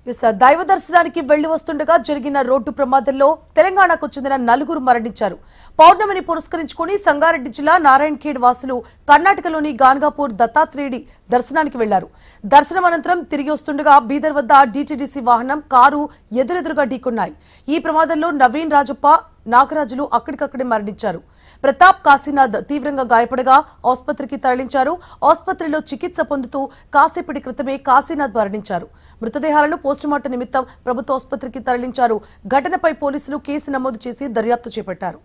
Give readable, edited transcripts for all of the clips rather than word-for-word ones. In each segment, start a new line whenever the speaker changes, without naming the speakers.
దైవ దర్శనానికి వెళ్లి వస్తుండగా జరిగిన రోడ్డు ప్రమాదంలో తెలంగాణకు చెందిన నలుగురు మరణించారు. పౌర్ణమిని పురస్కరించుకుని సంగారెడ్డి జిల్లా నారాయణఖేడ్ వాసులు కర్ణాటకలోని గాన్గాపూర్ దత్తాత్రేయుడి దర్శనానికి వెళ్లారు. దర్శనం అనంతరం తిరిగి వస్తుండగా బీదర్ వద్ద డీటీడీసీ వాహనం కారు ఎదురెదురుగా ఢీకొన్నాయి. ఈ ప్రమాదంలో నవీన్ రాజప్ప, నాగరాజులు అక్కడికక్కడే మరణించారు. ప్రతాప్ కాశీనాథ్ తీవ్రంగా గాయపడగా ఆసుపత్రికి తరలించారు. ఆసుపత్రిలో చికిత్స పొందుతూ కాసేపటి క్రితమే కాశీనాథ్ మరణించారు. మృతదేహాలను పోస్టుమార్టం నిమిత్తం ప్రభుత్వ ఆసుపత్రికి తరలించారు. ఘటనపై పోలీసులు కేసు నమోదు చేసి దర్యాప్తు చేపట్టారు.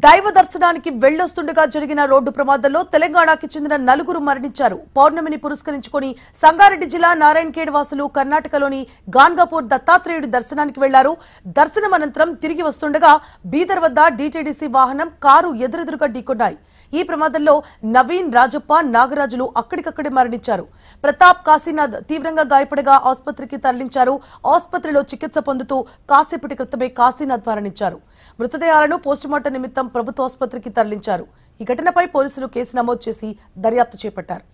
దైవ దర్శనానికి వెళ్లొస్తుండగా జరిగిన రోడ్డు ప్రమాదంలో తెలంగాణకి చెందిన నలుగురు మరణించారు. పౌర్ణమిని పురస్కరించుకుని సంగారెడ్డి జిల్లా నారాయణఖేడ్ వాసులు కర్ణాటకలోని గాన్గాపూర్ దత్తాత్రేయుడి దర్శనానికి వెళ్లారు. దర్శనం అనంతరం తిరిగి వస్తుండగా బీదర్ వద్ద డీటీడీసీ వాహనం కారు ఎదురెదురుగా ఢీకొన్నాయి. ఈ ప్రమాదంలో నవీన్ రాజప్ప, నాగరాజులు అక్కడికక్కడే మరణించారు. ప్రతాప్ కాశీనాథ్ తీవ్రంగా గాయపడగా ఆసుపత్రికి తరలించారు. ఆసుపత్రిలో చికిత్స పొందుతూ కాసేపటి క్రితమే కాశీనాథ్ మరణించారు. మృతదేహాలను పోస్టుమార్టం నిమిత్తం ప్రభుత్వ ఆసుపత్రికి తరలించారు. ఈ ఘటనపై పోలీసులు కేసు నమోదు చేసి దర్యాప్తు చేపట్టారు.